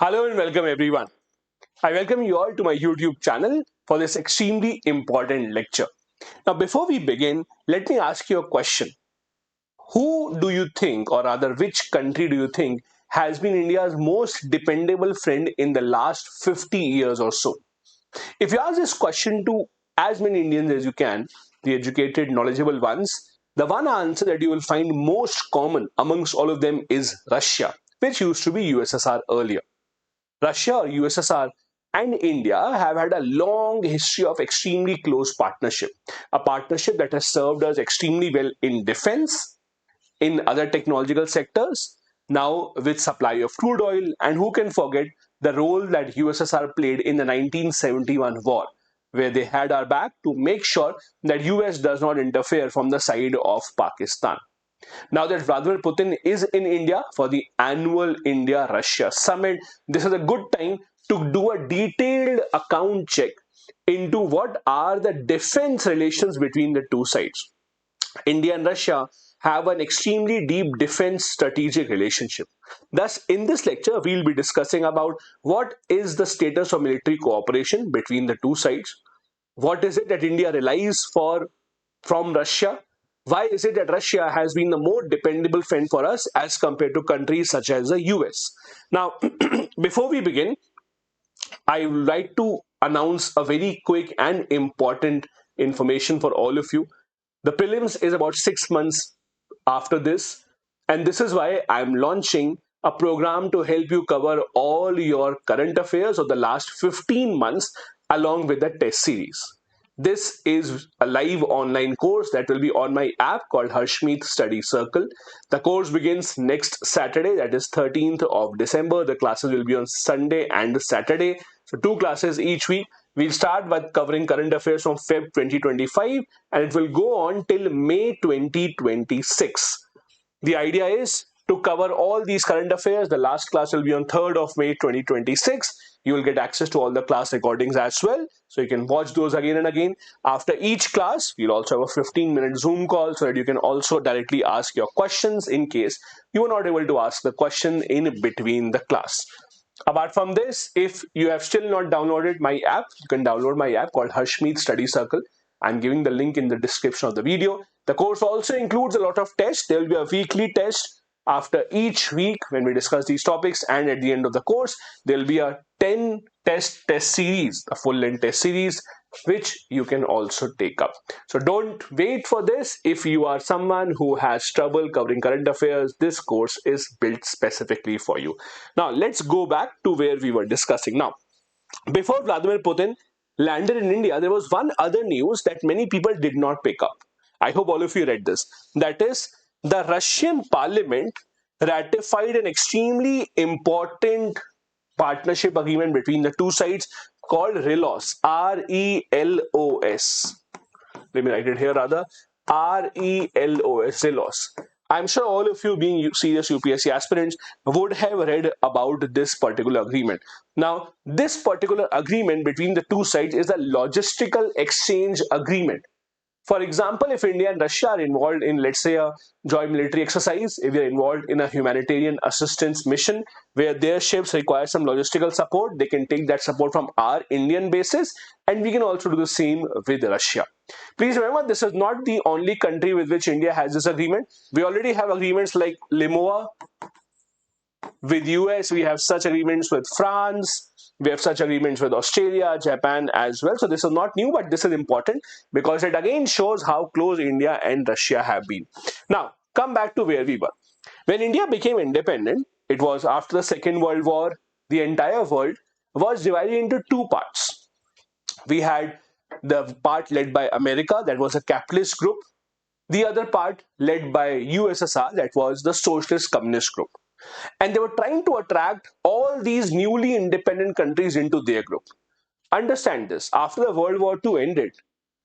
Hello and welcome everyone. I welcome you all to my YouTube channel for this extremely important lecture. Now before we begin, let me ask you a question. Who do you think, or rather which country do you think has been India's most dependable friend in the last 50 years or so? If you ask this question to as many Indians as you can, the educated, knowledgeable ones, the one answer that you will find most common amongst all of them is Russia, which used to be USSR earlier. Russia or USSR and India have had a long history of extremely close partnership, a partnership that has served us extremely well in defense, in other technological sectors, now with supply of crude oil, and who can forget the role that USSR played in the 1971 war, where they had our back to make sure that US does not interfere from the side of Pakistan. Now that Vladimir Putin is in India for the annual India-Russia summit, this is a good time to do a detailed account check into what are the defense relations between the two sides. India and Russia have an extremely deep defense strategic relationship. Thus, in this lecture, we'll be discussing about what is the status of military cooperation between the two sides, what is it that India relies for from Russia, why is it that Russia has been the more dependable friend for us as compared to countries such as the US? Now, before we begin, I would like to announce a very quick and important information for all of you. The prelims is about 6 months after this, and this is why I'm launching a program to help you cover all your current affairs of the last 15 months along with the test series. This is a live online course that will be on my app called Harshmeet Study Circle. The course begins next Saturday, that is 13th of December. The classes will be on Sunday and Saturday. So 2 classes each week. We'll start with covering current affairs from Feb 2025 and it will go on till May 2026. The idea is to cover all these current affairs. The last class will be on 3rd of May 2026. You will get access to all the class recordings as well. So you can watch those again and again. After each class, you'll also have a 15-minute Zoom call so that you can also directly ask your questions in case you are not able to ask the question in between the class. Apart from this, if you have still not downloaded my app, you can download my app called Harshmeet Study Circle. I'm giving the link in the description of the video. The course also includes a lot of tests. There will be a weekly test after each week when we discuss these topics, and at the end of the course, there will be a 10 test series, a full-length test series, which you can also take up. So don't wait for this. If you are someone who has trouble covering current affairs, this course is built specifically for you. Now, let's go back to where we were discussing. Now, before Vladimir Putin landed in India, there was one other news that many people did not pick up. I hope all of you read this. That is, the Russian parliament ratified an extremely important partnership agreement between the two sides called RELOS, R-E-L-O-S. Let me write it here rather, RELOS, RELOS. I'm sure all of you being serious UPSC aspirants would have read about this particular agreement. Now, this particular agreement between the two sides is a logistical exchange agreement. For example, if India and Russia are involved in, let's say, a joint military exercise, if we are involved in a humanitarian assistance mission where their ships require some logistical support, they can take that support from our Indian bases, and we can also do the same with Russia. Please remember, this is not the only country with which India has this agreement. We already have agreements like LIMOA. With US, we have such agreements with France. We have such agreements with Australia, Japan as well. So this is not new, but this is important because it again shows how close India and Russia have been. Now, come back to where we were. When India became independent, it was after the Second World War. The entire world was divided into two parts. We had the part led by America, that was a capitalist group. The other part led by USSR, that was the socialist communist group. And they were trying to attract all these newly independent countries into their group. Understand this, after the World War II ended,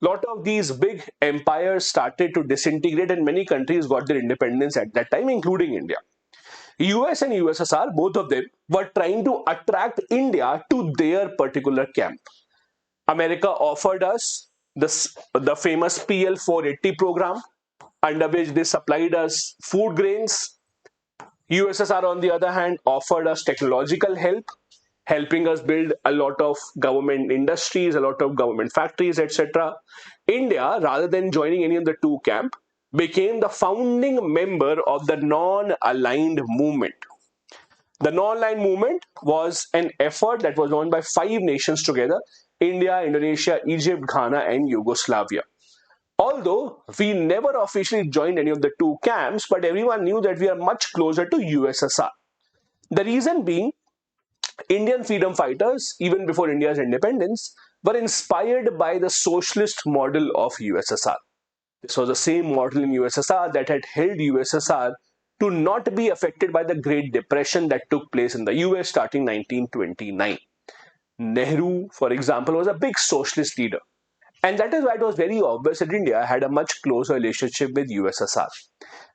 a lot of these big empires started to disintegrate and many countries got their independence at that time, including India. US and USSR, both of them, were trying to attract India to their particular camp. America offered us the famous PL 480 program, under which they supplied us food grains. USSR, on the other hand, offered us technological help. helping us build a lot of government industries, a lot of government factories, etc. India, rather than joining any of the two camp, became the founding member of the non-aligned movement. The non-aligned movement was an effort that was run by 5 nations together: India, Indonesia, Egypt, Ghana, and Yugoslavia. Although we never officially joined any of the two camps, but everyone knew that we are much closer to USSR. The reason being, Indian freedom fighters, even before India's independence, were inspired by the socialist model of USSR. This was the same model in USSR that had held USSR to not be affected by the Great Depression that took place in the US starting 1929. Nehru, for example, was a big socialist leader. And that is why it was very obvious that India had a much closer relationship with USSR.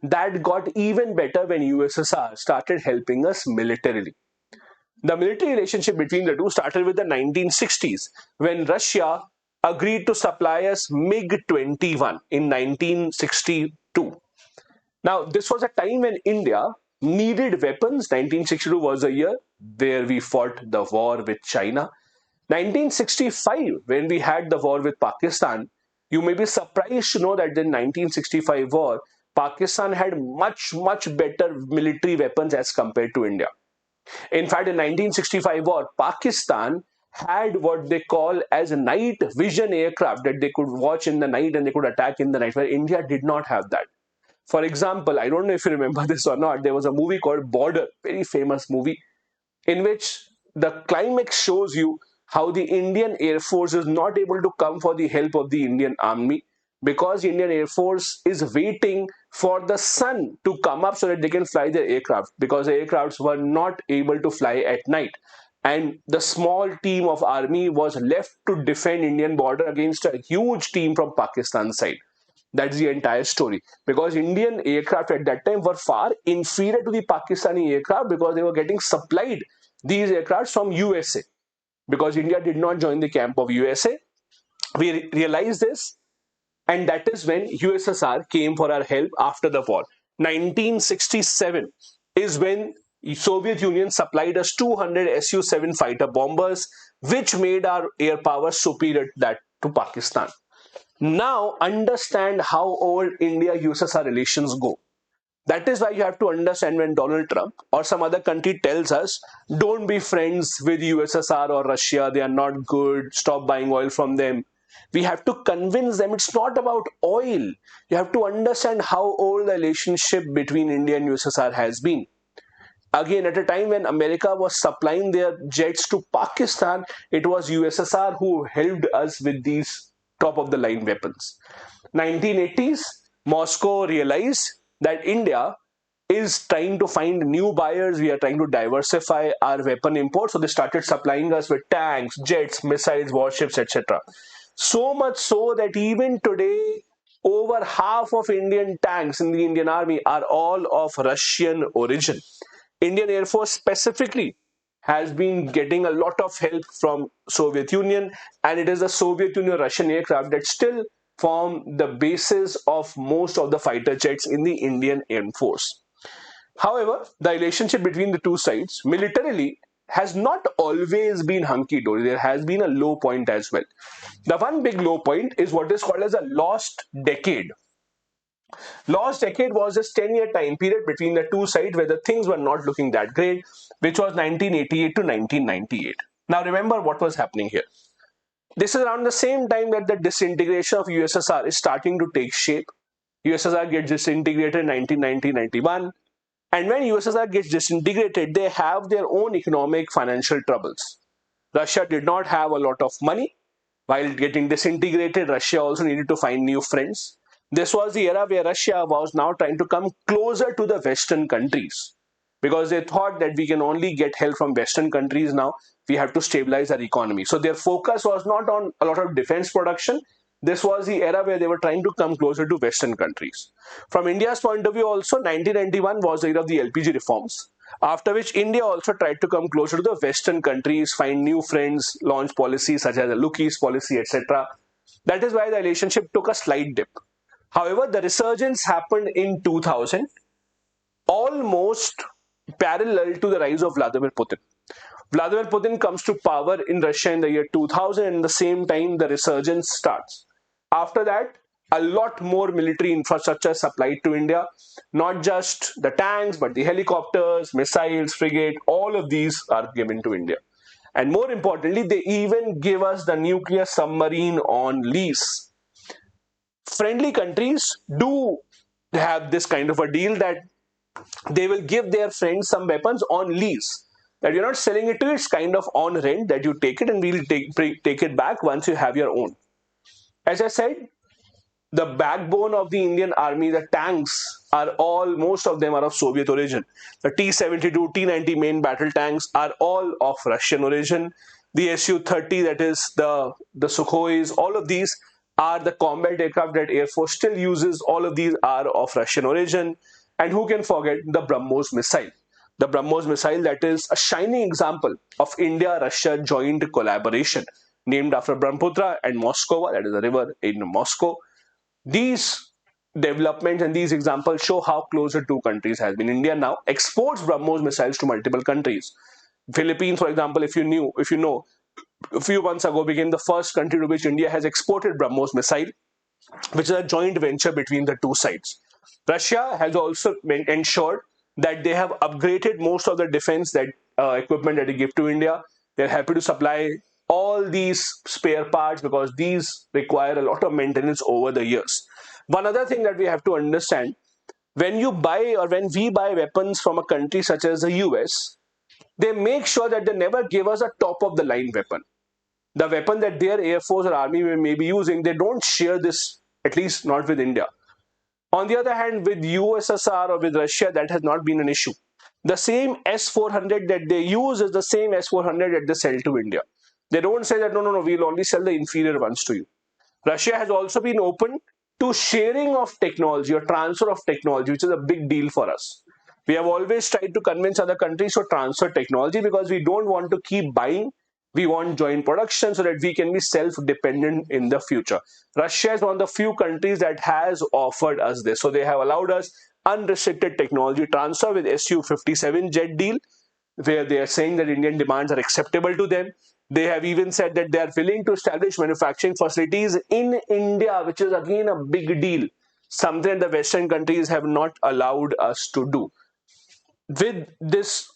That got even better when USSR started helping us militarily. The military relationship between the two started with the 1960s, when Russia agreed to supply us MiG-21 in 1962. Now, this was a time when India needed weapons. 1962 was the year where we fought the war with China. 1965, when we had the war with Pakistan, you may be surprised to know that in 1965 war, Pakistan had much better military weapons as compared to India. In fact, in 1965 war, Pakistan had what they call as night vision aircraft that they could watch in the night and they could attack in the night, where India did not have that. For example, I don't know if you remember this or not, there was a movie called Border, very famous movie, in which the climax shows you how the Indian Air Force is not able to come for the help of the Indian Army because the Indian Air Force is waiting for the sun to come up so that they can fly their aircraft, because the aircrafts were not able to fly at night. And the small team of army was left to defend Indian border against a huge team from Pakistan side. That's the entire story. Because Indian aircraft at that time were far inferior to the Pakistani aircraft because they were getting supplied these aircrafts from USA. Because India did not join the camp of USA, we realized this, and that is when USSR came for our help after the war. 1967 is when Soviet Union supplied us 200 Su-7 fighter bombers, which made our air power superior to Pakistan. Now understand how old India-USSR relations go. That is why you have to understand when Donald Trump or some other country tells us, don't be friends with USSR or Russia, they are not good, stop buying oil from them. We have to convince them it's not about oil. You have to understand how old the relationship between India and USSR has been. Again, at a time when America was supplying their jets to Pakistan, it was USSR who helped us with these top of the line weapons. 1980s, Moscow realized that India is trying to find new buyers. We are trying to diversify our weapon imports. So they started supplying us with tanks, jets, missiles, warships, etc. So much so that even today, over half of Indian tanks in the Indian Army are all of Russian origin. Indian Air Force specifically has been getting a lot of help from Soviet Union, and it is the Soviet Union Russian aircraft that still form the basis of most of the fighter jets in the Indian Air Force. However, the relationship between the two sides militarily has not always been hunky-dory. There has been a low point as well. The one big low point is what is called as a lost decade. Lost decade was this 10-year time period between the two sides where the things were not looking that great, which was 1988 to 1998. Now remember what was happening here. This is around the same time that the disintegration of USSR is starting to take shape. USSR gets disintegrated in 1990-91. And when USSR gets disintegrated, they have their own economic financial troubles. Russia did not have a lot of money. While getting disintegrated, Russia also needed to find new friends. This was the era where Russia was now trying to come closer to the Western countries, because they thought that we can only get help from Western countries now. We have to stabilize our economy. So their focus was not on a lot of defense production. This was the era where they were trying to come closer to Western countries. From India's point of view also, 1991 was the year of the LPG reforms, after which India also tried to come closer to the Western countries, find new friends, launch policies such as the Look East policy, etc. That is why the relationship took a slight dip. However, the resurgence happened in 2000, almost parallel to the rise of Vladimir Putin. Vladimir Putin comes to power in Russia in the year 2000, and at the same time, the resurgence starts. After that, a lot more military infrastructure supplied to India, not just the tanks, but the helicopters, missiles, frigate, all of these are given to India. And more importantly, they even give us the nuclear submarine on lease. Friendly countries do have this kind of a deal that they will give their friends some weapons on lease. That you're not selling it to, it's kind of on rent that you take it and we'll take it back once you have your own. As I said, the backbone of the Indian army, the tanks are all, most of them are of Soviet origin. The T-72, T-90 main battle tanks are all of Russian origin. The Su-30, that is the Sukhois, all of these are the combat aircraft that Air Force still uses. All of these are of Russian origin. And who can forget the BrahMos missile? The BrahMos missile, that is a shining example of India-Russia joint collaboration, named after Brahmaputra and Moskova, that is a river in Moscow. These developments and these examples show how close the two countries has been. India now exports BrahMos missiles to multiple countries. Philippines, for example, if you know, a few months ago became the first country to which India has exported BrahMos missile, which is a joint venture between the two sides. Russia has also ensured that they have upgraded most of the defense equipment that they give to India. They're happy to supply all these spare parts because these require a lot of maintenance over the years. One other thing that we have to understand, when we buy weapons from a country such as the US, they make sure that they never give us a top of the line weapon. The weapon that their Air Force or Army may be using, they don't share this, at least not with India. On the other hand, with USSR or with Russia, that has not been an issue. The same S-400 that they use is the same S-400 that they sell to India. They don't say that, no, we'll only sell the inferior ones to you. Russia has also been open to sharing of technology or transfer of technology, which is a big deal for us. We have always tried to convince other countries to transfer technology because we don't want to keep buying. We want joint production so that we can be self-dependent in the future. Russia is one of the few countries that has offered us this. So they have allowed us unrestricted technology transfer with Su-57 jet deal, where they are saying that Indian demands are acceptable to them. They have even said that they are willing to establish manufacturing facilities in India, which is again a big deal, something the Western countries have not allowed us to do. With this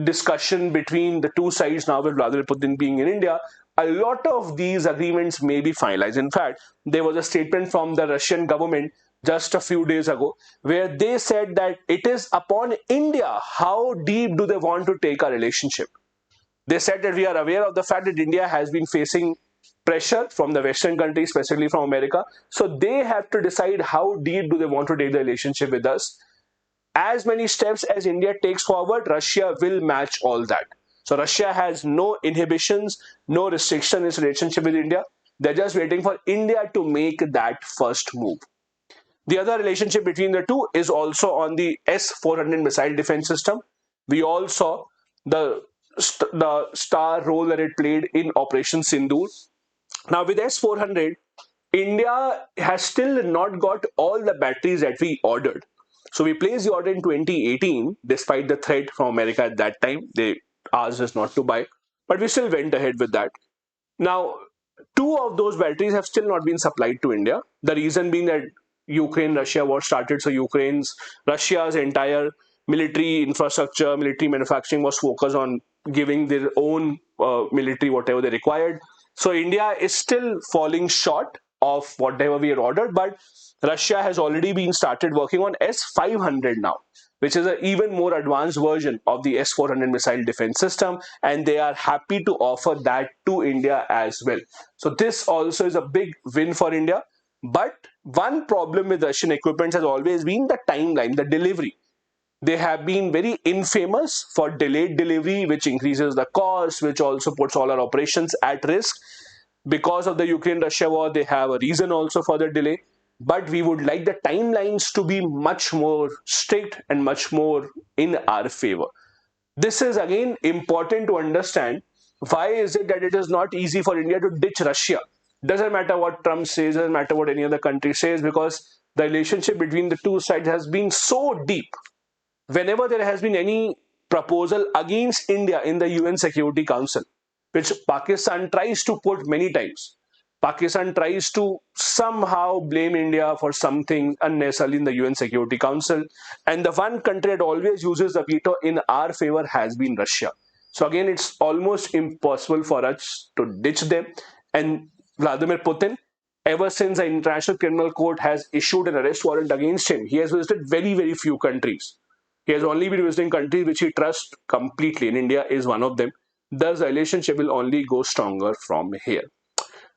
discussion between the two sides now, with Vladimir Putin being in India, a lot of these agreements may be finalized. In fact, there was a statement from the Russian government just a few days ago where they said that it is upon India how deep do they want to take our relationship. They said that we are aware of the fact that India has been facing pressure from the Western countries, especially from America. So they have to decide how deep do they want to take the relationship with us. As many steps as India takes forward, Russia will match all that. So Russia has no inhibitions, no restriction in its relationship with India. They're just waiting for India to make that first move. The other relationship between the two is also on the S-400 missile defense system. We all saw the star role that it played in Operation Sindoor. Now with S-400, India has still not got all the batteries that we ordered. So we placed the order in 2018, despite the threat from America at that time. They asked us not to buy, but we still went ahead with that. Now, two of those batteries have still not been supplied to India. The reason being that Ukraine-Russia war started, so Russia's entire military infrastructure, military manufacturing was focused on giving their own military whatever they required. So India is still falling short of whatever we had ordered, but Russia has already been started working on S-500 now, which is an even more advanced version of the S-400 missile defense system, and they are happy to offer that to India as well. So this also is a big win for India. But one problem with Russian equipment has always been the timeline, the delivery. They have been very infamous for delayed delivery, which increases the cost, which also puts all our operations at risk. Because of the Ukraine-Russia war, they have a reason also for the delay. But we would like the timelines to be much more strict and much more in our favor. This is again important to understand. Why is it that it is not easy for India to ditch Russia? Doesn't matter what Trump says, doesn't matter what any other country says, because the relationship between the two sides has been so deep. Whenever there has been any proposal against India in the UN Security Council, which Pakistan tries to put many times. Pakistan tries to somehow blame India for something unnecessarily in the UN Security Council. And the one country that always uses the veto in our favor has been Russia. So again, it's almost impossible for us to ditch them. And Vladimir Putin, ever since the International Criminal Court has issued an arrest warrant against him, he has visited very, very few countries. He has only been visiting countries which he trusts completely, and India is one of them. Thus, the relationship will only go stronger from here.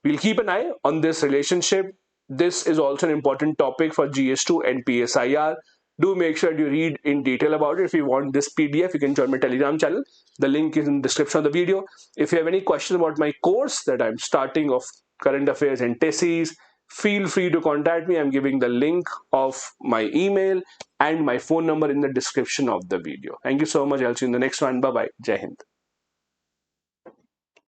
We'll keep an eye on this relationship. This is also an important topic for GS2 and PSIR. Do make sure you read in detail about it. If you want this PDF, you can join my Telegram channel. The link is in the description of the video. If you have any questions about my course that I'm starting of current affairs and theses, feel free to contact me. I'm giving the link of my email and my phone number in the description of the video. Thank you so much. I'll see you in the next one. Bye-bye. Jai Hind.